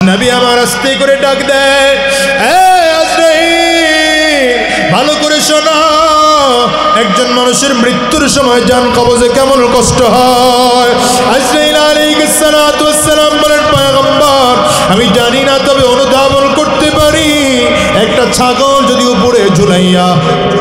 নবী আমার আস্তে করে ডাক দেয়, ভালো করে শোনো, একজন মানুষের মৃত্যুর সময় জান কবজে কেমন কষ্ট হয়। আজরাইল আলাইহিস সালাতু ওয়াস সালাম বলেন, পয়গম্বর আমি জানি না, তবে অনুধাবন করতে পারি একটা ছাগল যদি উপরে ঝুলাইয়া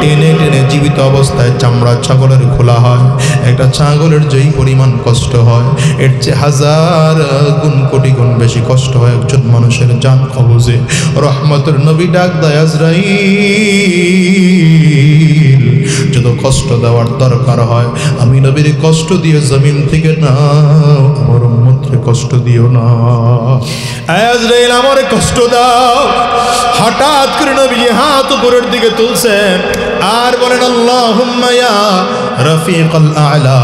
টেনে টেনে জীবিত অবস্থায় চামড়া ছাগলের খোলা হয়, একটা ছাগলের যেই পরিমাণ কষ্ট হয় এর চেয়ে হাজার গুণ কোটি গুণ বেশি কষ্ট হয় একজন মানুষের জান কবজে। রহমতের নবী ডাক দেয়, আজরাইল যত কষ্ট দেওয়ার দরকার হয় আমি নবীর কষ্ট দিয়ে জমিন থেকে না, আমার উম্মতকে কষ্ট দিও না। আজরাইল আমার কষ্ট দাও। হঠাৎ করে নবী হাত উপরের দিকে তুলছেন আর বলেন, আল্লাহুম্মা ইয়া রাফিকাল আ'লা,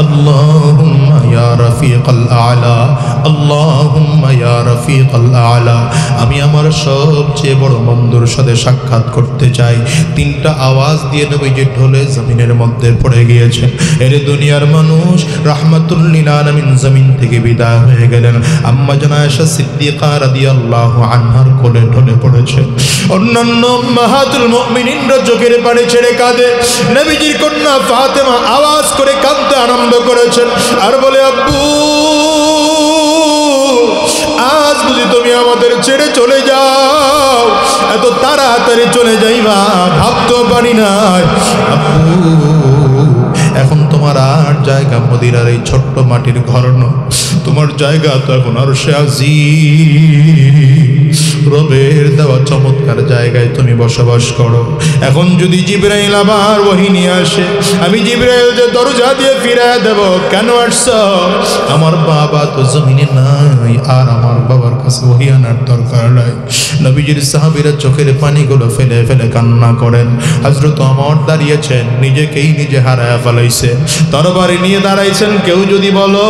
আল্লাহুম্মা ইয়া রাফিকাল আ'লা, আল্লাহুম্মা ইয়া রাফিকাল আ'লা। আমি আমার সবচেয়ে বড় বন্ধুর সাথে সাক্ষাৎ করতে চাই। তিনটা আওয়াজ দিয়ে নবীজি ঢলে জমিনের মধ্যে পড়ে গিয়েছেন। এর দুনিয়ার মানুষ রাহমাতুল লিল আলামিন জমিন থেকে বিদায় হয়ে গেলেন। আম্মা জান আয়েশা সিদ্দিকা রাদিয়াল্লাহু আনহার কোলে ঢলে পড়েছে। অন্যান্য উম্মাহাতুল মুমিনিনরা চোখের পানি ছেড়ে কাঁদে। নবীজির কন্যা ফাতেমা আওয়াজ করে কাঁদতে আরম্ভ করেছেন আর বলে, আব্বু আজ বুঝি তুমি আমাদের ছেড়ে চলে যাও? এত তাড়াতাড়ি চলে যাইবা ভাবতেও পারি না। আব্বু এখন তোমার আর জায়গা মদিনার এই ছোট্ট মাটির ঘর নয়, তোমার জায়গা তো এখন আরশে আজিম, রবের দেওয়া চমৎকার জায়গায় তুমি বসবাস করো। এখন যদি জিবরাইল আবার ওহী নিয়ে আসে, আমি জিবরাইল যে দরজা দিয়ে ফিরায় দেব, কেন আসছ? আমার বাবা তো জমিনে নাই, আর আমার বাবার কাছে ওহী আনার দরকার নাই। নবীজির সাহাবীরা চোখের পানিগুলো ফেলে ফেলে কান্না করেন। হযরত ওমর দাঁড়িয়েছেন, নিজেকেই নিজে হারায় ফেলাইছে, তরবারি নিয়ে দাঁড়াইছেন। কেউ যদি বলো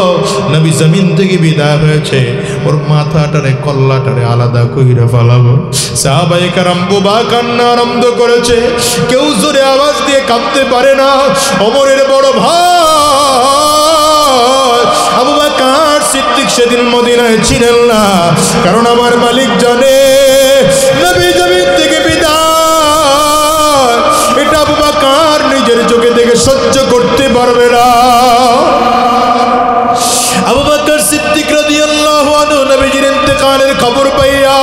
নবী জমিন থেকে বিদায় হয়েছে, ওর মাথাটারে কল্লাটারে আলাদা কইরা ফেলাবো। সাহাবায়ে কেরাম বোবা কান্না আরম্ভ করেছে, কেউ জোরে আওয়াজ দিয়ে কাঁদতে পারে না। ওমরের বড় ভাই আবু বকর সিদ্দিক সেদিন মদিনায় ছিলেন না, কারণ আমার মালিক জানে নবী জমিন থেকে বিদায় এটা আবু বকর নিজের চোখে দেখে সহ্য করতে পারবে না। আবু বকর সিদ্দিক রাদিয়াল্লাহু আনহু নবীজির ইন্তেকালের খবর পাইয়া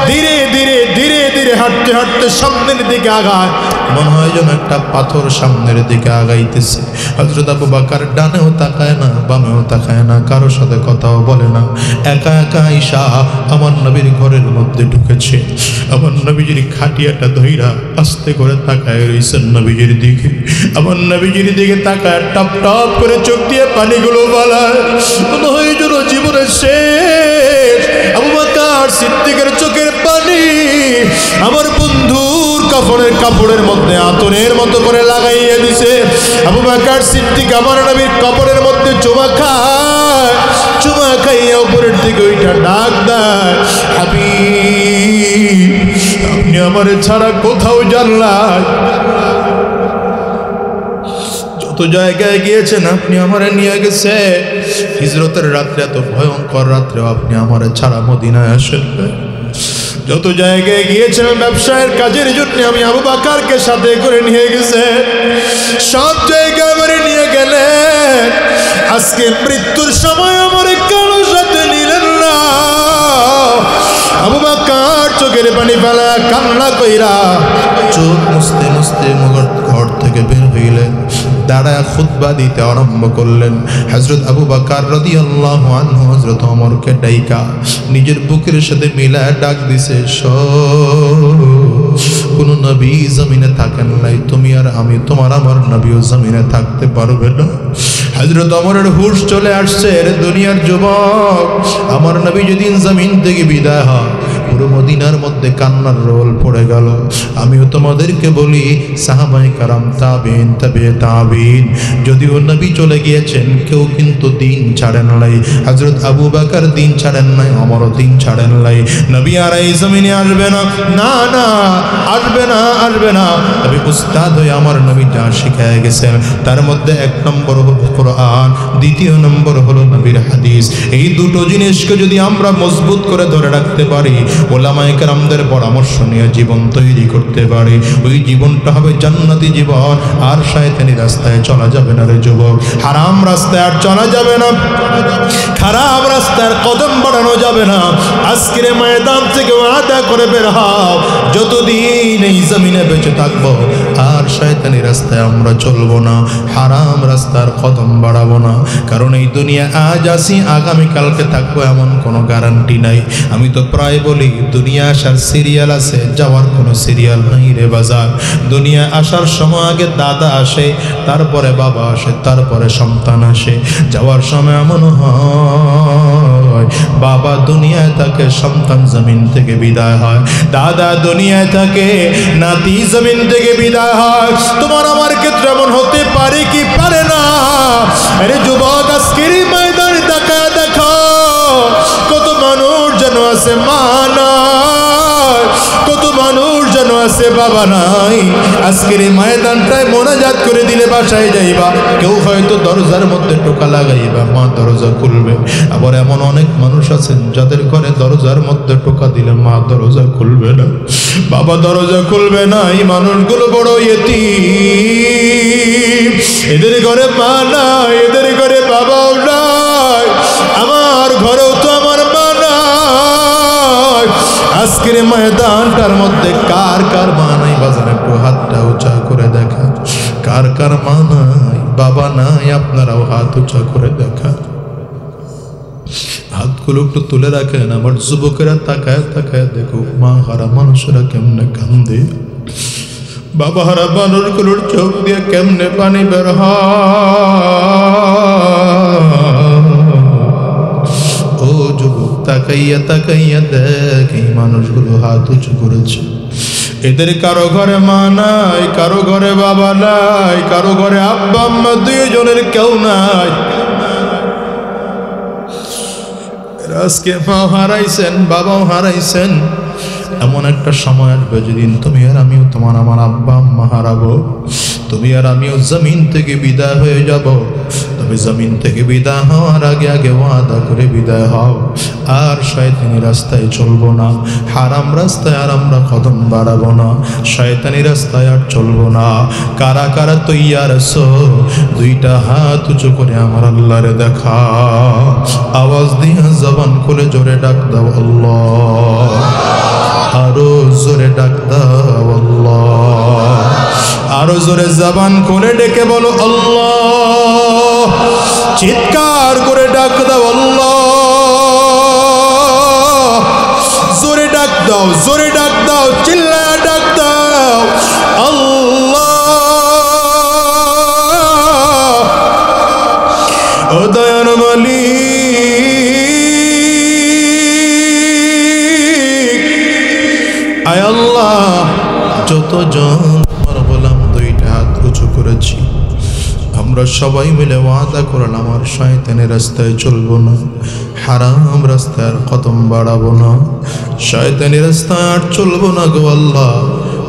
ধীরে ধীরে ধীরে ধীরে হাঁটতে হাঁটতে সামনের দিকে আগায়। মনে হয় যেন একটা পাথর সামনের দিকে আগাইতেছে। হযরত আবু বকর ডানেও তাকায় না, বামেও তাকায় না, কারোর সাথে কথাও বলে না। একা একা আয়েশা আমার নবীর ঘরের মধ্যে ঢুকেছে। আমার নবীজির খাটিয়াটা ধইরা আস্তে করে তাকায় রইছেন নবীজির দিকে। আমার নবীজির দিকে তাকায় টপ টপ করে চোখ দিয়ে পানিগুলো বালায়। মনে হয় যেন জীবনের শেষ। আবু বকর সিদ্দিকের চোখের পানি আমার বন্ধুর কাপড়ের মধ্যে আতরের মতো করে লাগাইয়া দিছে। আবু বকর সিদ্দিক আমার নবীর কাপড়ের মধ্যে চুমা খায়, চুমা খাইয়া উপরের দিকে ওইটা ডাক দেয়, হাবিব আপনি আমার ছাড়া কোথাও জানলাই, যত জায়গায় গিয়েছেন আপনি আমারে নিয়ে গেছে। হিজরতের রাত্রে, এত ভয়ঙ্কর রাত্রেও আপনি আমারে ছাড়া মদিনায় আসেন। যত জায়গায় গিয়েছেন ব্যবসায়ের কাজের জন্য আমি আবু বকরকে সাথে করে নিয়ে গেছে, সব জায়গায় আমারে নিয়ে গেলেন। আজকে মৃত্যুর সময় আমার কারো সাথে নিলেন না। আবু বকর চোখের পানি ফেলা কান্না কইরা চোখ মুছতে মুছতে ঘর থেকে বের হইলেন। দাঁড়ায় খুতবা দিতে আরম্ভ করলেন। হযরত আবু বকর রাদিয়াল্লাহু আনহু হযরত ওমরকে ডাইকা নিজের বুকের সাথে মিলায় ডাক দিছে, কোন নবী জমিনে থাকেন নাই, তুমি আর আমি, তোমার আমার নবীও জমিনে থাকতে পারবে না। হযরত ওমরের হুঁশ চলে আসছে, দুনিয়ার যুবক, আমার নবী যেদিন জমিন থেকে বিদায় হয় পুরো মদিনার মধ্যে কান্নার রোল পড়ে গেল। আমিও তোমাদেরকে বলি, সাহাবায়ে কারাম, তাবিঈন, তাবিঈ তাবিঈন, যদিও নবী চলে গিয়েছেন, কেউ কিন্তু দিন ছাড়েন নাই। হযরত আবু বকর দিন ছাড়েন নাই, ওমরও দিন ছাড়েন নাই। নবী আর এই জমিনে আসবে না, না না, আসবে না, আসবে না। তবে উস্তাদ হয়ে আমার নবী যা শিখায় গেছেন, তার মধ্যে এক নম্বর হলো কোরআন, দ্বিতীয় নম্বর হলো নবীর হাদিস। এই দুটো জিনিসকে যদি আমরা মজবুত করে ধরে রাখতে পারি, ওলামায়ে কেরামদের পরামর্শ নিয়ে জীবন তৈরি করতে পারি, ওই জীবনটা হবে জান্নাতি জীবন। আর শয়তানি রাস্তায় চলা যাবে না রে যুবক, হারাম রাস্তায় আর চলা যাবে না, খারাপ রাস্তার কদম বাড়ানো যাবে না। আজকের ময়দান থেকে ওয়াদা করে বের হও, যতদিন এই জমিনে বেঁচে থাকবো আর শয়তানি রাস্তায় আমরা চলবো না, হারাম রাস্তার কদম বাড়াবো না। কারণ এই দুনিয়া আজ আসি, আগামীকালকে থাকবো এমন কোনো গ্যারান্টি নাই। আমি তো প্রায় বলি, দুনিয়া আসার সিরিয়াল আছে, যাওয়ার কোনো সিরিয়াল নাই রে বাজার। দুনিয়া আসার সময় আগে দাদা আসে, তারপরে বাবা আসে, তারপরে সন্তান আসে। যাওয়ার সময় এমন হয়, বাবা দুনিয়ায় থাকে, সন্তান জমিন থেকে বিদায় হয়। দাদা দুনিয়ায় থাকে, নাতি জমিন থেকে বিদায় হয়। তোমার আমার ক্ষেত্রে এমন হতে পারে কি পারে না? আরে যুবক, আজকের ময়দানে তাকায় দেখো, কত মানুষ যেন আছে মা নাই, কত মানুষ যেন আছে বাবা নাই। আজকের এই ময়দানটায় মোনাজাত করে দিলে বাসায় যাইবা, কেউ হয়তো দরজার মধ্যে টোকা লাগাইবা, মা দরজা খুলবে। আবার এমন অনেক মানুষ আছেন যাদের ঘরে দরজার মধ্যে টোকা দিলে মা দরজা খুলবে না, বাবা দরজা খুলবে না। এই মানুষগুলো বড় ইতিম, এদের ঘরে মা নাই, এদের ঘরে বাবাও নাই। আমার ঘরেও তো আমার মা নাই। আজকের ময়দানটার মধ্যে কার কার মা নাই বাজার, একটু হাতটা উঁচা করে দেখা। কার কার মা নাই, বাবা নাই, আপনারাও হাত উঁচা করে দেখা। হাতগুলো একটু তুলে রাখেন। আমার যুবকেরা তাকায় তাকায় দেখো, মা হারা মানুষেরা কেমনে কান্দে, বাবা হারা মানুষগুলোর চোখ দিয়ে কেমনে পানি বের হয়। ও যুবক, তাকাইয়া তাকাইয়া দেখ, এই মানুষগুলো হাত উঁচু করেছে। এদের কারো ঘরে মা নাই, কারো ঘরে বাবা নাই, কারো ঘরে আব্বা আম্মা দুইজনের কেউ নাই। আজকে মা হারাইছেন, বাবাও হারাইছেন। এমন একটা সময় আসবে যেদিন তুমি আর আমিও, তোমার আমার আব্বা আম্মা হারাবো, তুমি আর আমিও জমিন থেকে বিদায় হয়ে যাব। তবে জমিন থেকে বিদায় হওয়ার আগে আগে ওয়াদা করে বিদায় হও, আর শয়তানি রাস্তায় চলবো না, হারাম রাস্তায় আর আমরা কদম বাড়াবো না, শয়তানি রাস্তায় আর চলবো না। কারা কারা তৈয়ার আছো? দুইটা হাত উঁচু করে আমার আল্লাহরে দেখা, আওয়াজ দিয়ে জবান খুলে জোরে ডাক দাও আল্লাহ, আরো জোরে ডাক দাও আল্লাহ, আরো জোরে জবান খুলে ডেকে বলো আল্লাহ, চিৎকার করে ডাক দাও আল্লাহ, জোরে ডাক দাও, জোরে ডাক দাও, চিল্লায় ডাক দাও আল্লাহ। ও দয়ার মালিক, আয় আল্লাহ, যতজন তোমার গোলাম দুইটা হাত উঁচু করেছি, আমরা সবাই মিলে ওয়াদা করলাম আর শয়তানের রাস্তায় চলবো না, হারাম রাস্তায় আর কদম বাড়াবো না, শয়তানি রাস্তায় আর চলবো না গো আল্লাহ।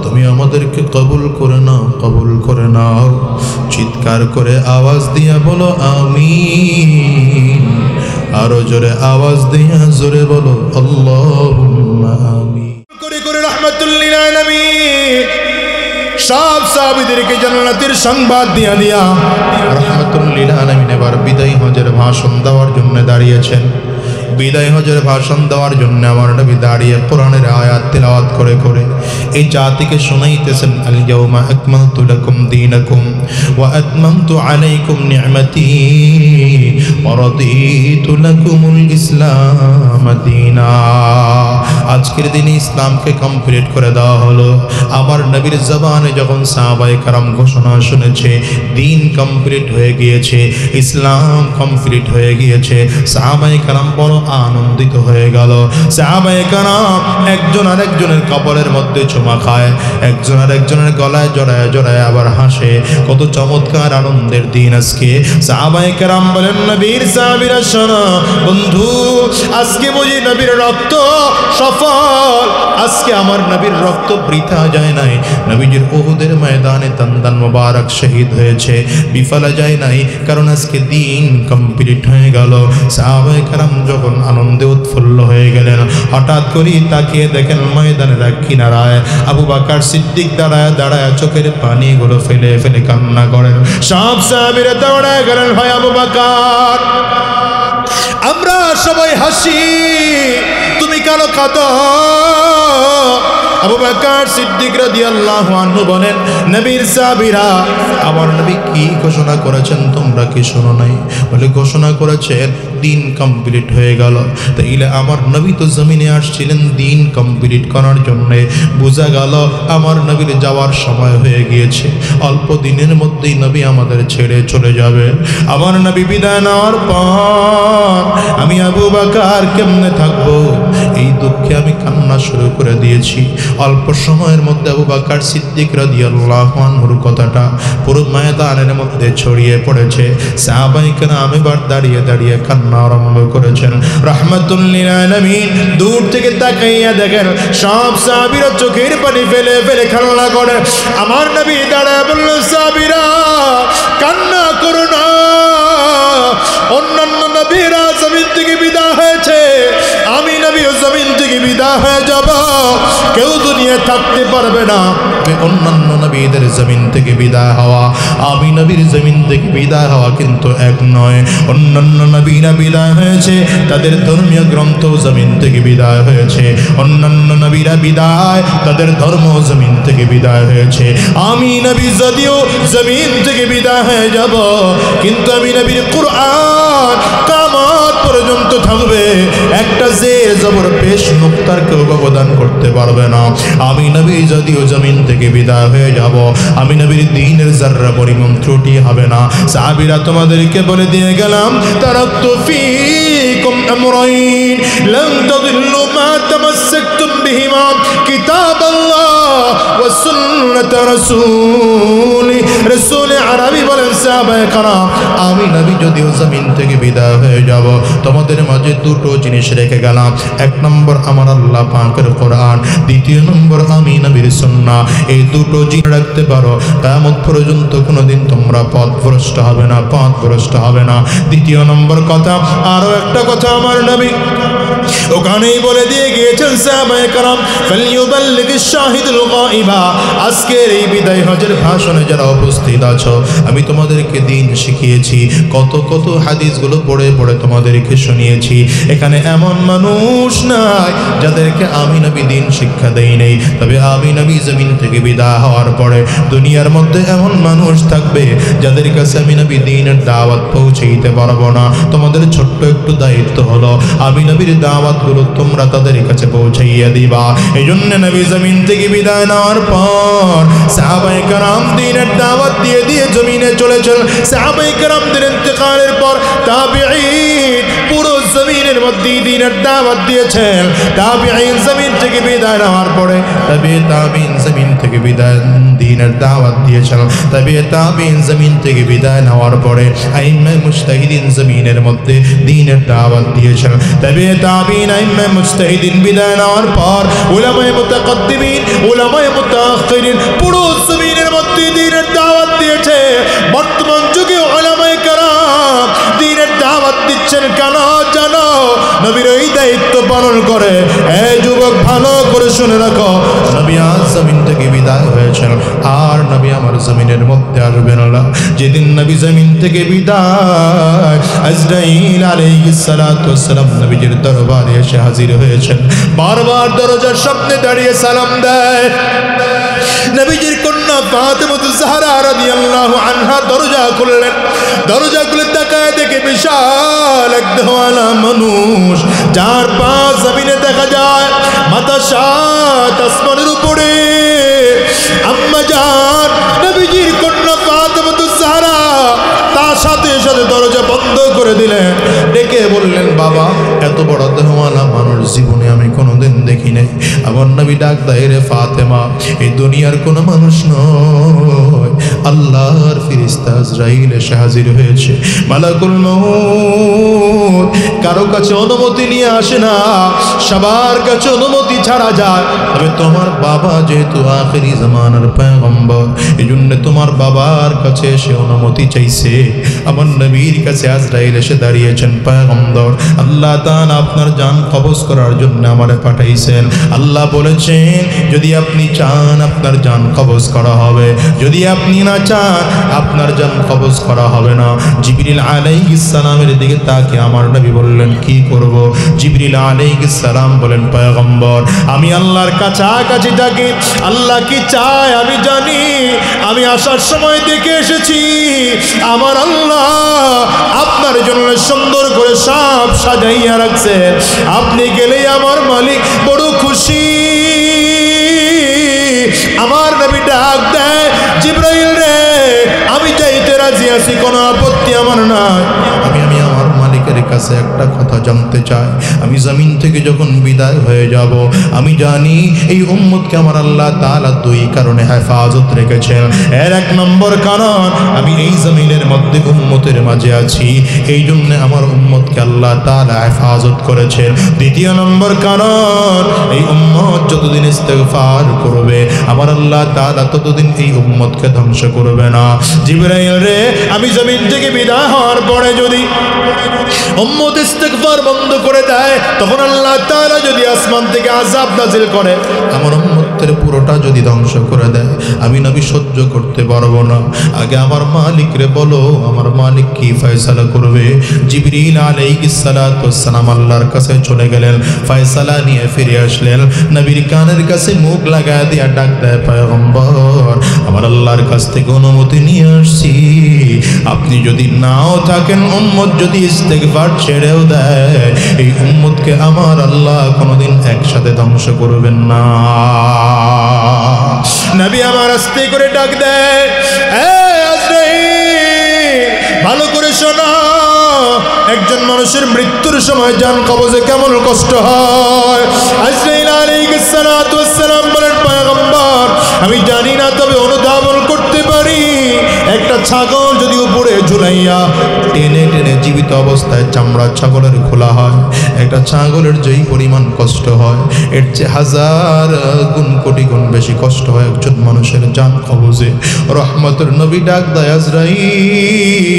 তুমি আমাদেরকে কবুল করে নাও, কবুল করে নাও। চিৎকার করে আওয়াজ দিয়া বলো আমিন, আরো জোরে আওয়াজ দিয়া জোরে বলো আল্লাহুম্মা আমিন। করে করে রাহমাতুল লিল আলামিন সব সাহাবীদেরকে জান্নাতের সংবাদ দিয়া দিয়া রাহমাতুল লিল আলামিন এবার বিদায়ী হজের ভাষণ দেওয়ার জন্য দাঁড়িয়েছেন। বিদায় হজের ভাষণ দেওয়ার জন্য আমার নবী দাঁড়িয়ে কোরআনের আয়াত তিলাওয়াত করে করে এই জাতিকে শোনাইতেছেন, আল ইয়াউমা আকমালতু লাকুম দীনাকুম ওয়া আতমামতু আলাইকুম নি'মাতি ওয়া রাদিতু লাকুমুল ইসলাম দীনা। আজকের দিনে ইসলামকে কমপ্লিট করে দেওয়া হলো। আমার নবীর জবানে যখন সাহাবায়ে কেরাম ঘোষণা শুনেছে দিন কমপ্লিট হয়ে গিয়েছে, ইসলাম কমপ্লিট হয়ে গিয়েছে, সাহাবায়ে কেরাম বড় আনন্দিত হয়ে গেল। সাহাবায়ে কেরাম একজন আরেকজনের কবরের মধ্যে চুমা খায়, একজন আরেকজনের গলায় জড়ায় জড়ায় আবার হাসে। কত চমৎকার আনন্দের দিন আজকে। সাহাবায়ে কেরাম বলেন, নবীর সাহাবীরা শোনো বন্ধু, আজকে বুঝি নবীর রক্ত সফল, আজকে আমার নবীর রক্ত বৃথা যায় নাই। নবীজির উহুদের ময়দানে তান্দান মোবারক শহীদ হয়েছে, বিফলে যায় নাই, কারণ আজকে দিন কমপ্লিট হয়ে গেল। সাহাবায়ে কেরাম যখন আনন্দে উৎফুল্ল হয়ে গেলেন, হঠাৎ করে তাকিয়ে দেখেন ময়দানের এক কিনারায় আবু বকর সিদ্দিক দাঁড়ায় দাঁড়ায় চোখের পানিগুলো ফেলে ফেলে কান্না করেন। সব সাহাবীরা দৌড়ায় গেলেন, ভাই আবু বকর, আমরা সবাই হাসি, তুমি কেন কাঁদো? আবু বকর সিদ্দিক রাদিয়াল্লাহু আনহু বলেন, নবীর সাহাবীরা আমার নবী কি ঘোষণা করেছেন তোমরা কি শোনো নাই? বলে ঘোষণা করেছেন দিন কমপ্লিট হয়ে গেল। তাইলে আমার নবী তো জমিনে আসছিলেন দিন কমপ্লিট করার জন্য, বোঝা গেল আমার নবীর যাওয়ার সময় হয়ে গিয়েছে, অল্প দিনের মধ্যেই নবী আমাদের ছেড়ে চলে যাবে। আমার নবী বিদায় নেওয়ার পর আমি আবু বকর কেমনে থাকবো, এই দুঃখে আমি কান্না শুরু করে দিয়েছি। অল্প সময়ের মধ্যে আবু বকর সিদ্দিক রাদিয়াল্লাহু আনহুর কথাটা পুরো ময়দানের মধ্যে ছড়িয়ে পড়েছে। সাহাবায়ে কেরাম এবার দাঁড়িয়ে দাঁড়িয়ে কান্না আরম্ভ করেছেন। রাহমাতুল লিল আলামিন দূর থেকে তাকাইয়া দেখেন সব সাহাবীরা চোখের পানি ফেলে ফেলে কান্না করে। আমার নবী দাঁড়ায় বলল, সাহাবীরা কান্না করো না, অন্যান্য নবীরা জমিন থেকে বিদায় হয়েছে, আমি নবীও জমিন থেকে বিদায় হয়ে যাব, কেউ দুনিয়ায় থাকতে পারবে না। অন্যান্য নবীদের জমিন থেকে বিদায় হওয়া, আমি নবীর জমিন থেকে বিদায় হওয়া কিন্তু এক নয়। অন্যান্য নবীরা বিদায় হয়েছে, তাদের ধর্মীয় গ্রন্থ জমিন থেকে বিদায় হয়েছে, অন্যান্য নবীরা বিদায়, তাদের ধর্ম জমিন থেকে বিদায় হয়েছে। আমি নবী যদিও জমিন থেকে বিদায় হয়ে যাব, কিন্তু আমি নবীর কুরআন কিয়ামত পর্যন্ত থাকবে। একটা জের জবর পেশ নুক্তার কেউ ব্যবধান করতে পারবে না। আমি নবী যদিও জমিন থেকে বিদায় হয়ে যাব, আমি নবীর দ্বীনের যাররা পরিমাণ ত্রুটি হবে না। সাহাবীরা তোমাদেরকে বলে দিয়ে গেলাম, তারাকতু ফীকুম আমরাইন লান তাদিল্লু মা তামাসসাকতুম বিহিমা, কিতাবাল্লাহ ওয়া সুন্নাত রাসূল আরবি বলেন, সাহাবায়ে কেরাম আমি নবী যদিও জমিন থেকে বিদায় হয়ে যাব, তোমাদের মাঝে দুটো জিনিস রেখে গেলাম। এক নম্বর আমার আল্লাহ পাকের কোরআন, দ্বিতীয় নম্বর আমি নবীর সুন্নাহ। এই দুটো জিনিস রাখতে পারো, কিয়ামত পর্যন্ত কোনোদিন তোমরা পথভ্রষ্ট হবে না, পথভ্রষ্ট হবে না। দ্বিতীয় নম্বর কথা, আরো একটা কথা আমার নবী ওখানেই বলে দিয়ে গিয়েছেন, সাহাবায়ে কেরাম ফালইউবাল্লিগিশ শাহিদুল গায়বা, আজকের এই বিদায় হজের ভাষণে যারা উপস্থিত আছো, আমি তোমাদেরকে দিন শিখিয়েছি, কত কত হাদিসগুলো পড়ে পড়ে তোমাদেরকে শুনিয়েছি। এখানে এমন মানুষ নাই যাদেরকে আমি নবী দিন শিক্ষা দেই নেই, তবে আমি নবী জমিন থেকে বিদায় হওয়ার পরে দুনিয়ার মধ্যে এমন মানুষ থাকবে যাদের কাছে আমি নবী দ্বীনের দাওয়াত পৌঁছাইতে পারবো না। তোমাদের ছোট্ট একটু দায়িত্ব হলো, আমি নবীর দাওয়াতগুলো তোমরা তাদের কাছে পৌঁছাইয়া দিবা। এই জন্য নবী জমিন থেকে বিদায় নেওয়ার পর সাহাবায়ে কেরাম দ্বীনের দাওয়াত দিয়ে দিয়ে জমিনে চলেছেন। সাহাবায়ে কেরামদের ইন্তেকালের পর তাবিঈন পুরো জমিনের মধ্যে দ্বীনের দাওয়াত দিয়েছেন। তাবিঈন জমিন থেকে বিদায় নেওয়ার পরে তাবিঈন জমিন থেকে বিদায় দ্বীনের দাওয়াত দিয়েছেন। তাবিঈন জমিন থেকে বিদায় নেওয়ার পরে আইম্মে মুজতাহিদিন জমিনের মধ্যে দ্বীনের দাওয়াত দিয়েছেন। তাবিঈন আইম্মে মুজতাহিদিন বিদায় নেওয়ার পর উলামায়ে মুতাকাদ্দিমিন উলামায়ে মুতাআখিরিন পুরো জমিনের মধ্যে দ্বীনের দাওয়াত দিয়েছে। বর্তমান যুগে উলামায়ে কেরাম দ্বীনের দাওয়াত দিচ্ছেন কেন জানো? নবীর এই দায়িত্ব পালন করে। এই যুবক ভালো করে শুনে রাখো, নবী আজ জমিন থেকে বিদায় হয়েছেন, আর নবী আমার জমিনের মধ্যে আসবেন না। যেদিন নবী জমিন থেকে বিদায়, আজরাইল আলাইহিস সালাতু ওয়াস সালাম নবীজির দরবারে এসে হাজির হয়েছেন। বারবার দরজার সামনে দাঁড়িয়ে সালাম দেয়। নবীজির কন্যা ফাতেমাতুজ জাহরা রাদিয়াল্লাহু আনহা দরজা খুললেন। দরজা খুলে তাকায় দেখে বিশাল এক দেহওয়ালা মানুষ, যার পা জমিনে দেখা যায়, মাথা সাত আসমানের উপরে আম্মা জান নবীজির কন্যা ফাতেমাতুজ জাহরা তার সাথে সাথে দরজা বন্ধ করে দিলেন, ডেকে বললেন, বাবা এত বড় দেহওয়ালা মানুষ জীবনে আমি কোনোদিন দেখি নাই। আমার নবী ডাক দেয়, রে ফাতেমা, এই দুনিয়ার কোনো মানুষ নয়, আল্লাহর ফেরেশতা আজরাইল এসে হাজির হয়েছে। মালাকুল মউত কারো কাছে অনুমতি নিয়ে আসে না, সবার কাছে অনুমতি ছাড়া যায়। তবে তোমার বাবা যেহেতু আখেরি জামানার পয়গম্বর, এজন্য তোমার বাবার কাছে এসে অনুমতি চাইছে। আমার নবীর কাছে আজরাইল এসে দাঁড়িয়েছেন, পয়গম্বর আল্লাহ তাআলা আপনার জান কবজ করার জন্য আমারে পাঠাইছেন। আল্লাহ বলেছেন যদি আপনি চান আপনার জান কবজ করা হবে, যদি আপনি না চান আপনার জান কবজ করা হবে না। জিবরিল আলাইহিস সালামের দিকে তাকে আমার নবী বললেন, কি করব? জিবরিল আলাইহিস সালাম বলেন, পয়গম্বর আমি আল্লাহর কাছাকাছি থাকি, আল্লাহ কি চায় আমি জানি। আমি আসার সময় দেখে এসেছি আমার আল্লাহ আপনার জন্য সুন্দর করে সব সাজাইয়া রাখছে, আপনি গেলেই আমার মালিক বড় খুশি। আমার নবী ডাক দেয়, জিবরাইল রে আমি যাইতে রাজি আছি, কোনো আপত্তি আমার নাই। আমি আমার মালিকের কাছে একটা কথা জানতে চাই, আমি জমিন থেকে যখন বিদায় হয়ে যাব, আমি জানি এই উম্মতকে আমার আল্লাহ তাআলা দুই কারণে হেফাজত রেখেছেন। এর এক নম্বর কারণ আমি এই জমিনের মধ্যে উম্মতের মাঝে আছি, এই জন্য আমার উম্মতকে আল্লাহ তাআলা হেফাজত করেছেন। দ্বিতীয় নম্বর কারণ এই উম্মত যতদিন ইস্তেগফার করবে আমার আল্লাহ তাআলা ততদিন এই উম্মতকে ধ্বংস করবে না। জিবরাইল রে আমি জমিন থেকে বিদায় হওয়ার পরে যদি উম্মত ইস্তেগফার বন্ধ করে দেয়, তখন আল্লাহ তাআলা যদি আসমান থেকে আযাব নাযিল করে, আমার উম্মতের পুরোটা যদি ধ্বংস করে দেয়, আমি নবী সহ্য করতে পারবো না। আগে আমার মালিক রে বলো, আমার মালিক কি ফয়সালা করবে? জিবরিল আলাইহিস সালাতু ওয়াস সালাম আল্লাহর কাছে চলে গেলেন, ফয়সালা নিয়ে ফিরে আসলেন। নবীর কানের কাছে মুখ লাগায় দিয়া ডাক দেয়, পয়গম্বর আমার আল্লাহর কাছ থেকে অনুমতি নিয়ে আসছি, আপনি যদি নাও থাকেন, উম্মত যদি ইস্তেগফার ছেড়েও দেয়, এই উম্মতকে আমার আল্লাহ কোনোদিন একসাথে ধ্বংস করবেন না। নবী আমার আস্তে করে ডাক দেয়, ভালো করে শোনা, একজন মানুষের মৃত্যুর সময় জান কবজে কেমন কষ্ট হয়। আজরাইল আলাইহিস সালাতু ওয়াস সালাম বলেন, পয়গম্বর আমি জানি না, তবে অনুধাবন করতে পারি, একটা ছাগল যদি উপরে ঝুলাইয়া টেনে টেনে জীবিত অবস্থায় চামড়া ছাগলের খোলা হয়, একটা ছাগলের যেই পরিমাণ কষ্ট হয়, এর চেয়ে হাজার গুণ কোটি গুণ বেশি কষ্ট হয় একজন মানুষের জান কবজে। রহমতের নবী ডাক দেয়, আজরাইল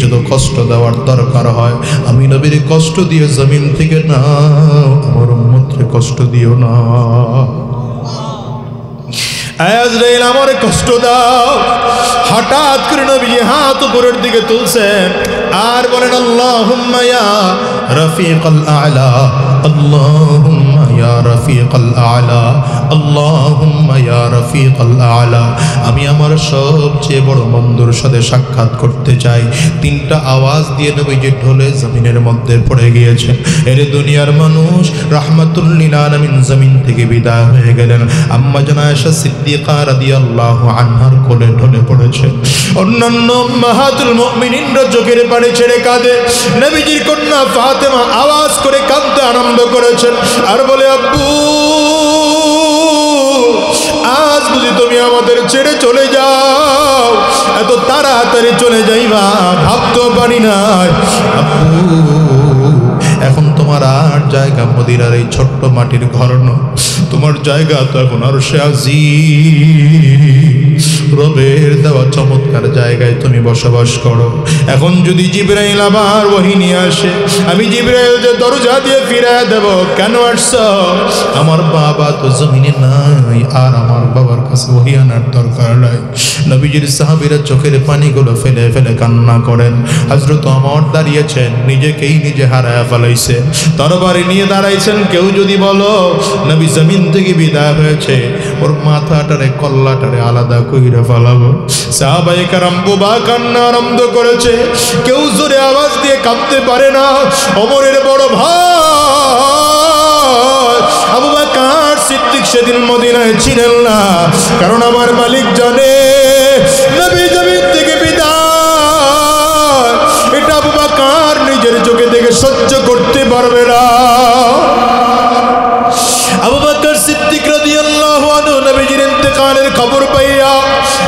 যত কষ্ট দেওয়ার দরকার হয় আমি নবীর কষ্ট দিয়ে জমিন থেকে না, আমার উম্মতকে কষ্ট দিও না। আজরাইল আমারে কষ্ট দাও। হঠাৎ করে নবী হাত উপরের দিকে তুলছেন আর বলেন, আল্লাহুম্মা ইয়া রাফিকাল আ'লা, আল্লাহুম্মা ইয়া রাফিকাল আ'লা, আল্লাহুম্মা ইয়া রাফিকাল আ'লা। আমি আমার সবচেয়ে বড় বন্ধুর সাথে সাক্ষাৎ করতে চাই। তিনটা আওয়াজ দিয়ে নবীজি ঢলে জমিনের মধ্যে পড়ে গিয়েছেন। এর দুনিয়ার মানুষ রাহমাতুল লিল আলামিন জমিন থেকে বিদায় হয়ে গেলেন। আম্মা জান আয়েশা সিদ্দিকা রাদিয়াল্লাহু আনহার কোলে ঢলে পড়েছে। অন্যান্য উম্মাহাতুল মুমিনিনরা চোখের পানি ছেড়ে কাঁদে। নবীজির কন্যা ফাতেমা আওয়াজ করে কাঁদতে আরম্ভ করেছেন আর বলে, আব্বু আজ বুঝি তুমি আমাদের ছেড়ে চলে যাও, এত তাড়াতাড়ি চলে যাইবা ভাবতেও পারি না। আব্বু এখন তোমার আর জায়গা মদিনার এই ছোট্ট মাটির ঘর নয়, তোমার জায়গা তো এখন আরশে আজিম, রবের দেওয়া চমৎকার জায়গায় তুমি বসবাস করো। এখন যদি জিবরাইল আবার ওহী নিয়ে আসে, আমি জিবরাইল যে দরজা দিয়ে ফিরায় দেব, কেন আসছ? আমার বাবা তো জমিনে নাই, আর আমার বাবার কাছে ওহী আনার দরকার নাই। নবীজির সাহাবীরা চোখের পানিগুলো ফেলে ফেলে কান্না করেন। হযরত ওমর দাঁড়িয়েছেন, নিজেকেই নিজে হারায় ফেলাইছে, তরবারি নিয়ে দাঁড়াইছেন। কেউ যদি বলো নবী জমিন থেকে বিদায় হয়েছে, ওর মাথাটারে কল্লাটারে আলাদা কইরা ফেলাবো। সাহাবায়ে কেরাম বুবা কান্না আরম্ভ করেছে, কেউ জোরে আওয়াজ দিয়ে কাঁদতে পারে না। ওমরের বড় ভাই সেদিন মদিনায় ছিলেন না, কারণ আমার মালিক জানে নবী জমিন থেকে বিদায় এটা আবু বকর নিজের চোখে দেখে সহ্য করতে পারবে না। আবু বকর সিদ্দিক রাদিয়াল্লাহু আনহু নবীজির ইন্তেকালের খবর পাইয়া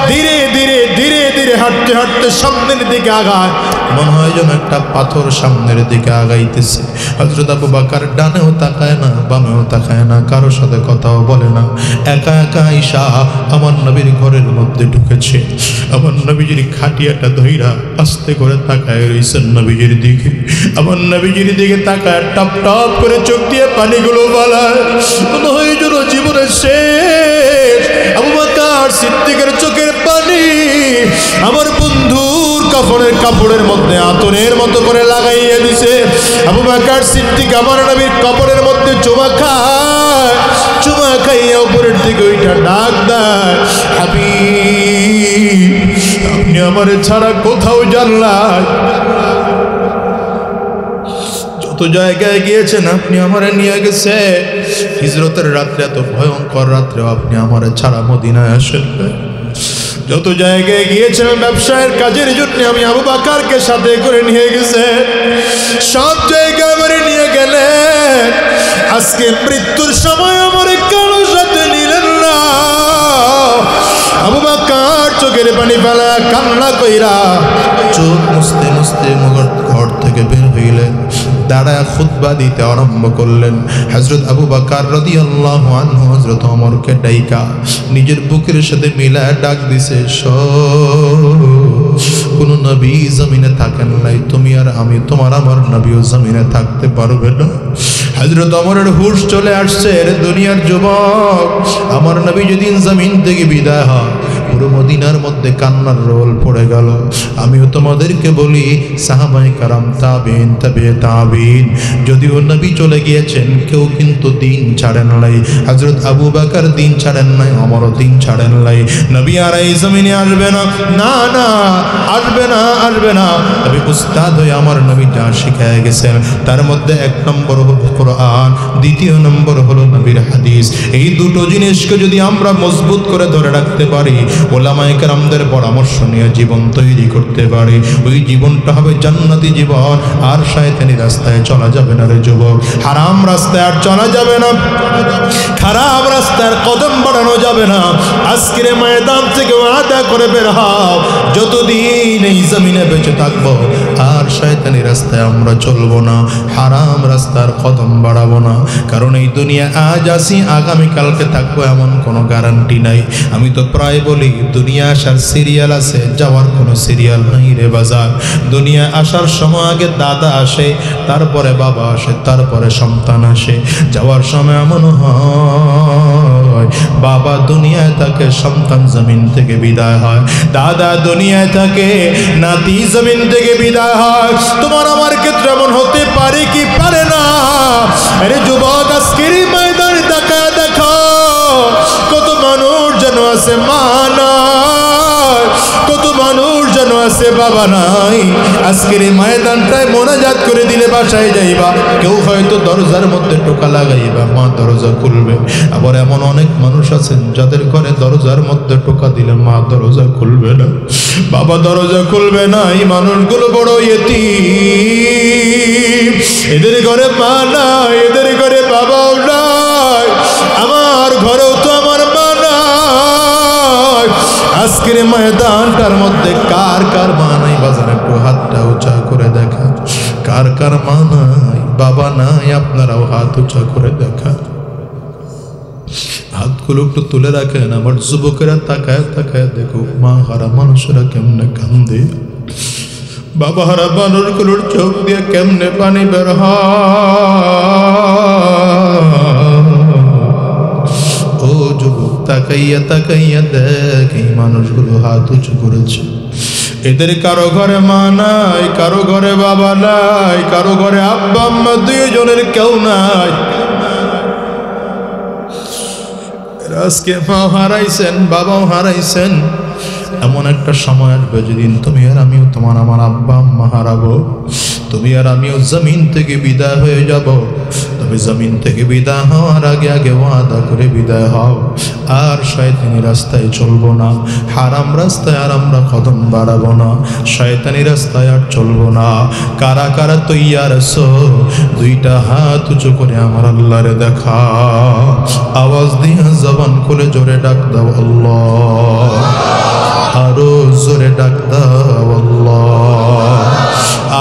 ধীরে ধীরে ধীরে ধীরে হাঁটতে হাঁটতে সামনের দিকে আগায়, মনে হয় যেন একটা পাথর সামনের দিকে আগাইতেছে। হযরত আবু বকর ডানেও তাকায় না, বামেও তাকায় না, কারোর সাথে কথাও বলে না, একা একা আয়েশা আমার নবীর ঘরের মধ্যে ঢুকেছে। আমার নবীজির খাটিয়াটা ধইরা আস্তে করে তাকায় রইছেন নবীজির দিকে। আমার নবীজির দিকে তাকায় টপ টপ করে চোখ দিয়ে পানিগুলো বালায়, মনে হয় যেন জীবনের শেষ। আবু বকর সিদ্দিকের চোখের পানি আমার বন্ধুর কাফনের কাপড়ের মধ্যে আতরের মতো করে লাগাইয়া দিছে। আবু বকর সিদ্দিক আমার নবীর কাপড়ের মধ্যে চুমা খায়, চুমা খাইয়া উপরের দিকে ওইটা ডাক দেয়, হাবিব আপনি আমার ছাড়া কোথাও জানলাই, যত জায়গায় গিয়েছেন আপনি আমারে নিয়ে গেছে, হিজরতের রাত্রে এত ভয়ঙ্কর রাত্রেও আপনি আমারে ছাড়া মদিনায় আসেন। যত জায়গায় গিয়েছেন ব্যবসায়ের কাজের জন্য আমি আবু বকরকে সাথে করে নিয়ে গেছে, সব জায়গায় আমারে নিয়ে গেলেন, আজকে মৃত্যুর সময় আমারে কারো সাথে নিলেন না। আবু বকর চোখের পানি ফেলা কান্না কইরা চোখ মুছতে মুছতে ঘর থেকে বের হইলেন, দাঁড়ায় খুতবা দিতে আরম্ভ করলেন। হযরত আবু বকর রাদিয়াল্লাহু আনহু হযরত ওমরকে ডাইকা নিজের বুকের সাথে মিলায় ডাক দিছে, কোন নবী জমিনে থাকেন নাই, তুমি আর আমি, তোমার আমার নবীও জমিনে থাকতে পারবে না। হযরত ওমরের হুঁশ চলে আসছে, রে দুনিয়ার যুবক, আমার নবী যেদিন জমিন থেকে বিদায় হয় পুরো মদিনার মধ্যে কান্নার রোল পড়ে গেল। আমিও তোমাদেরকে বলি সাহাবায়ে কারাম, তাবিঈন, তাবিঈ তাবিঈন, যদিও নবী চলে গিয়েছেন কেউ কিন্তু দিন ছাড়েন নাই। হযরত আবু বকর দিন ছাড়েন নাই, ওমরও দিন ছাড়েন নাই। নবী আর এই জমিনে আসবে না, না না আসবে না, আসবে না। নবী উস্তাদ হয়ে আমার নবী যা শিখায় গেছেন তার মধ্যে এক নম্বর হলো কোরআন, দ্বিতীয় নম্বর হলো নবীর হাদিস। এই দুটো জিনিসকে যদি আমরা মজবুত করে ধরে রাখতে পারি, ওলামায়ে কেরামদের পরামর্শ নিয়ে জীবন তৈরি করতে পারি, ওই জীবনটা হবে জান্নাতি জীবন। আর শয়তানি রাস্তায় চলা যাবে না রে যুবক, হারাম রাস্তায় আর চলা যাবে না, খারাপ রাস্তার কদম বাড়ানো যাবে না। আজকের ময়দান থেকে ওয়াদা করে বের হও, যতদিন এই জমিনে বেঁচে থাকবো আর শয়তানি রাস্তায় আমরা চলবো না, হারাম রাস্তার কদম বাড়াবো না। কারণ এই দুনিয়া আজ আসি আগামীকালকে থাকবো এমন কোনো গ্যারান্টি নাই। আমি তো প্রায় বলি দুনিয়া আসার সিরিয়াল আছে, যাওয়ার কোনো সিরিয়াল নাই রে বাজার। দুনিয়া আসার সময় আগে দাদা আসে, তারপরে বাবা আসে, তারপরে সন্তান আসে। যাওয়ার সময় এমন হয় বাবা দুনিয়ায় থাকে, সন্তান জমিন থেকে বিদায় হয়, দাদা দুনিয়ায় থাকে, নাতি জমিন থেকে বিদায় হয়। তোমার আমার ক্ষেত্রে এমন হতে পারে কি পারে না? আরে যুবক, আজকের ময়দানে তাকায় দেখো, কত মানুষ যেন আছে মা নাই, কত মানুষ যেন আছে বাবা নাই। আজকের এই ময়দানটায় মোনাজাত করে দিলে বাসায় যাইবা, কেউ হয়তো দরজার মধ্যে টোকা লাগাইবা, মা দরজা খুলবে। আবার এমন অনেক মানুষ আছেন যাদের ঘরে দরজার মধ্যে টোকা দিলে মা দরজা খুলবে না, বাবা দরজা খুলবে না। এই মানুষগুলো বড় ইতিম, এদের ঘরে মা নাই, এদের ঘরে বাবাও নাই, আমার ঘরেও তো আমার মা নাই। আজকের ময়দানটার মধ্যে কার কার মা নাই বাজার একটু হাতটা উঁচা করে দেখা, কার কার মা নাই বাবা নাই, আপনারাও হাত উঁচা করে দেখা, হাতগুলো একটু তুলে রাখেন। আমার যুবকেরা তাকায় তাকায় দেখো মা হারা মানুষেরা কেমনে কান্দে, বাবা হারা মানুষগুলোর চোখ দিয়ে কেমনে পানি বের হয়। ও যুবক, তাকাইয়া তাকাইয়া দেখ, এই মানুষগুলো হাত উঁচু করেছে, এদের কারো ঘরে মা নাই, কারো ঘরে বাবা নাই, কারো ঘরে আব্বা আম্মা দুইজনের কেউ নাই। আজকে মা হারাইছেন, বাবাও হারাইছেন। এমন একটা সময় আসবে যেদিন তুমি আর আমিও তোমার আমার আব্বা আম্মা হারাবো। তুমি আর আমিও জমিন থেকে বিদায় হয়ে যাব। তবে জমিন থেকে বিদায় হওয়ার আগে আগে ওয়াদা করে বিদায় হও, আর শয়তানি রাস্তায় চলবো না, হারাম রাস্তায় আর আমরা কদম বাড়াবো না, শয়তানি রাস্তায় আর চলবো না। কারা কারা তৈয়ার আছো? দুইটা হাত উঁচু করে আমার আল্লাহরে দেখা, আওয়াজ দিয়ে জবান খুলে জোরে ডাক দাও আল্লাহ, আরো জোরে ডাক দাও আল্লাহ,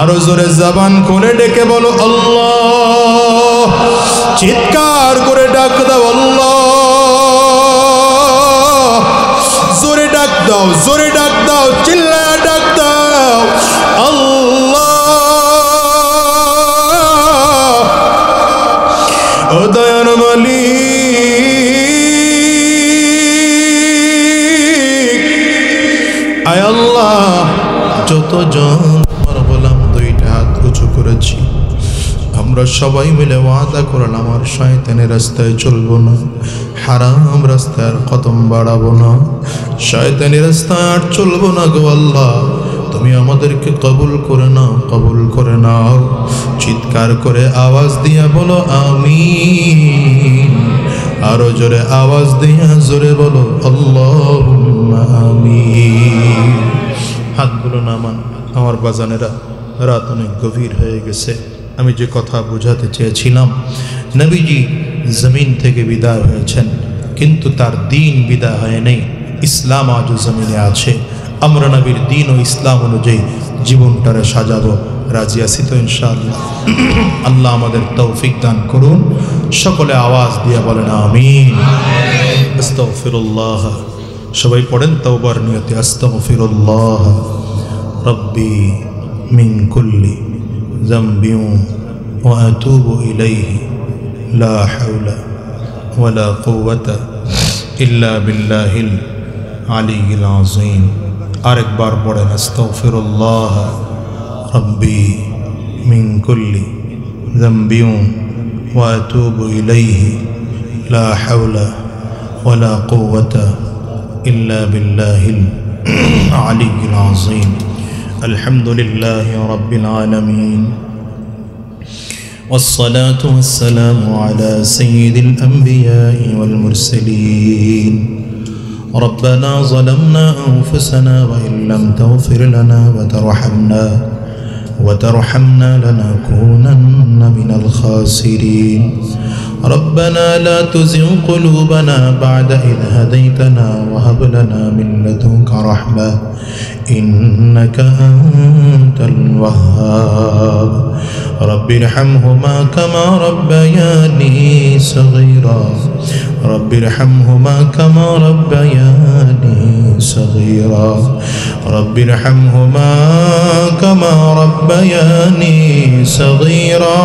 আরো জোরে জবান খুলে ডেকে বলো আল্লাহ, চিৎকার করে ডাক দাও আল্লাহ, জোরে ডাক দাও, জোরে ডাক দাও, চিল্লায়া ডাক দাও আল্লাহ। ও দয়ার মালিক, আয় আল্লাহ, যতজন আমার গোলাম দুইটা হাত উঁচু করেছি, আমরা সবাই মিলে ওয়াদা করলাম আর শয়তানের রাস্তায় চলবো না, হারাম রাস্তায় আর কদম বাড়াবো না, শয়তানের রাস্তায় আর চলবো না গো আল্লাহ। তুমি আমাদেরকে কবুল করে নাও, কবুল করে নাও। চিৎকার করে আওয়াজ দিয়া বলো আমিন, আরো জোরে আওয়াজ দিয়া জোরে বলো আল্লাহুম্মা আমিন। হাতগুলো নামান। আমার বাজানেরা, রাত অনেক গভীর হয়ে গেছে। আমি যে কথা বোঝাতে চেয়েছিলাম, নবীজি জমিন থেকে বিদায় হয়েছেন, কিন্তু তার দিন বিদায় হয় নাই। ইসলাম আজও জমিনে আছে। আমরা নবীর দিন ও ইসলাম অনুযায়ী জীবনটারে সাজাবো। রাজি আছি তো ইনশাআল্লাহ? আল্লাহ আমাদের তৌফিক দান করুন। সকলে আওয়াজ দিয়ে বলেন আমিন। আস্তাগফিরুল্লাহ। সবাই পড়েন তওবার নিয়তে, আস্তাগফিরুল্লাহ রব্বি মিন কুল্লি যামবিন ওয়া আতুবু ইলাইহি লা হাওলা ওয়ালা কুওয়াতা ইল্লা বিল্লাহিল আলিয়্যিল আযীম। আরেকবার পড়েন আস্তাগফিরুল্লাহ রব্বি মিন কুল্লি যামবিন ওয়া আতুবু ইলাইহি লা হাওলা ওয়ালা কুওয়াতা ইল্লা বিল্লাহিল আলিয়্যিল আযীম। আলহামদুলিল্লাহি রাব্বিল আলামিন। والصلاة والسلام على سيد الأنبياء والمرسلين. ربنا ظلمنا أنفسنا وإن لم تغفر لنا وترحمنا لنكونن من الخاسرين. ربنا لا تزغ قلوبنا بعد إذ هديتنا وهب لنا من لدنك رحمة إنك أنت الوهاب. رب ارحمهما كما ربياني صغيرا. رب ارحمهما كما ربياني صغيرا. رب ارحمهما كما ربياني صغيرا.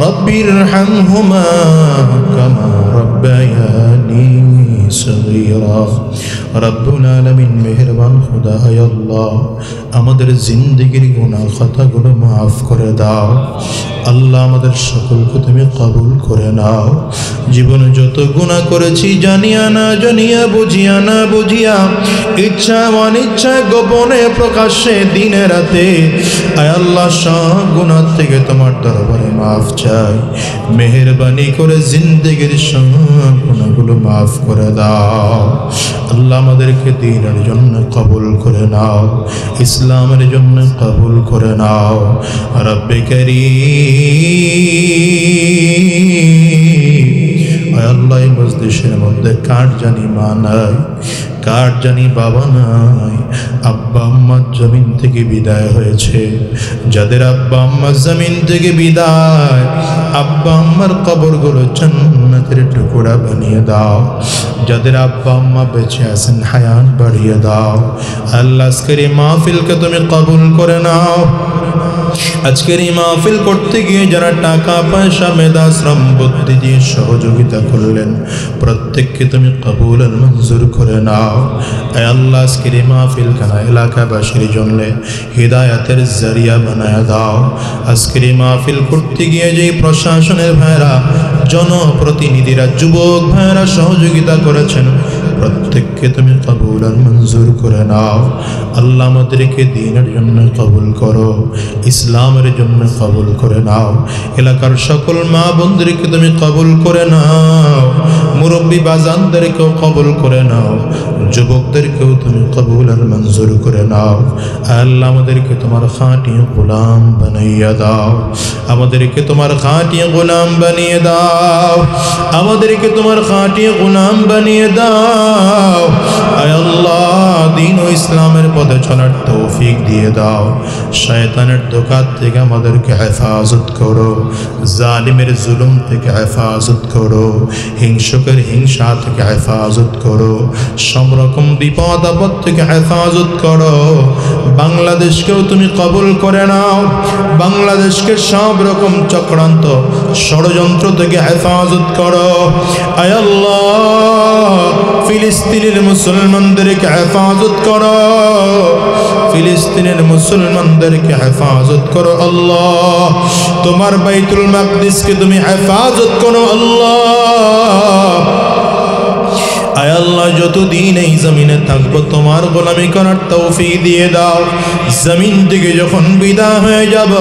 رب ارحمهما كما ربياني صغيرا. রব্বুল আলামিন মেহেরবান খুদা, হে আল্লাহ আমাদের জিন্দেগির গুনাহ খাতাগুলো মাফ করে দাও। আল্লাহ আমাদের সকলকে তুমি কবুল করে নাও। জীবনে যত গুনাহ করেছি, জানিয়া না জানিয়া, বুঝিয়া না বুঝিয়া, ইচ্ছা অনিচ্ছায়, গোপনে প্রকাশ্যে, দিনে রাতে, আয় আল্লাহ সব গুনাহ থেকে তোমার দরবারে মাফ চাই। মেহেরবানি করে জিন্দেগির সব গুনাহগুলো মাফ করে দাও। আল্লাহ আমাদেরকে দ্বীনের জন্য কবুল করে নাও, ইসলামের জন্য কবুল করে নাও। রব্বে কারীম, আয় আল্লাহ এই মজলিসের মধ্যে কার জানি মা নাই, কার জানি বাবা নাই, আব্বা আম্মা জমিন থেকে বিদায় হয়েছে। যাদের আব্বা আম্মা জমিন থেকে বিদায়, আব্বা আম্মার কবরগুলো জান্নাতের টুকরা বানিয়ে দাও। যাদের আব্বা আম্মা বেঁচে আছেন, হায়াত বাড়িয়ে দাও। আল্লাহ আজকের এই মাহফিলকে তুমি কবুল করে নাও। আজকের এই মাহফিল করতে গিয়ে যারা টাকা পয়সা মেধা শ্রম বুদ্ধি দিয়ে সহযোগিতা করলেন, প্রত্যেককে তুমি কবুল আর মঞ্জুর করে নাও। আয় আল্লাহ আজকের এই মাহফিল খানা এলাকাবাসীর জন্য হিদায়াতের জরিয়া বানায় দাও। আজকের এই মাহফিল করতে গিয়ে যেই প্রশাসনের ভাইরা, জনপ্রতিনিধিরা, যুবক ভাইরা সহযোগিতা করেছেন, প্রত্যেককে তুমি কবুল আর মঞ্জুর করে নাও। আল্লাহ আমাদেরকে দ্বীনের জন্য কবুল করো, ইসলামের জন্য কবুল করে নাও। এলাকার সকল মা বোনদেরকে তুমি কবুল করে নাও, মুরব্বী বাজানদেরকেও কবুল করে নাও, যুবকদেরকেও তুমি কবুল আর মঞ্জুর করে নাও। আল্লাহ আমাদেরকে তোমার খাঁটি গোলাম বানাইয়া দাও, আমাদেরকে তোমার খাঁটি গোলাম বানিয়ে দাও, আমাদেরকে তোমার খাঁটি গোলাম বানিয়ে দাও। আয় আল্লাহ দ্বীন ও ইসলামের পথে চলার তৌফিক দিয়ে দাও। শয়তানের ধোঁকা থেকে আমাদেরকে হেফাজত করো, জালিমের জুলুম থেকে হেফাজত করো, হিংসুকের হিংসা থেকে হেফাজত করো, সব রকম বিপদ আপদ থেকে হেফাজত করো। বাংলাদেশকেও তুমি কবুল করে নাও, বাংলাদেশকে সব রকম চক্রান্ত ষড়যন্ত্র থেকে হেফাজত করো। আয় আল্লাহ ফিলিস্তিনের মুসলমানদেরকে হেফাজত করো, ফিলিস্তিনের মুসলমানদেরকে হেফাজত করো আল্লাহ। তোমার বাইতুল মাকদিসকে তুমি হেফাজত করো আল্লাহ। আয় আল্লাহ যতদিন এই জমিনে থাকবো তোমার গোলামি করার তৌফিক দিয়ে দাও। জমিন থেকে যখন বিদায় হয়ে যাব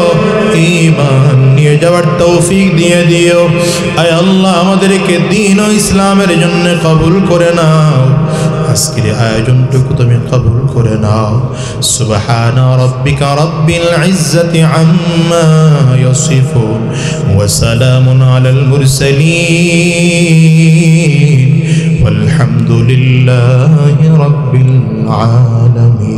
ঈমান নিয়ে যাওয়ার তৌফিক দিয়ে দিও। আয় আল্লাহ আমাদেরকে দ্বীন ও ইসলামের জন্য কবুল করে নাও। আজকের আয়োজনটুকু তুমি কবুল করে নাও। সুবহানা রাব্বিকা রাব্বিল ইজ্জাতি আম্মা ইয়াসিফুন ওয়া সালামুন আলাল মুরসালিন والحمد لله رب العالمين।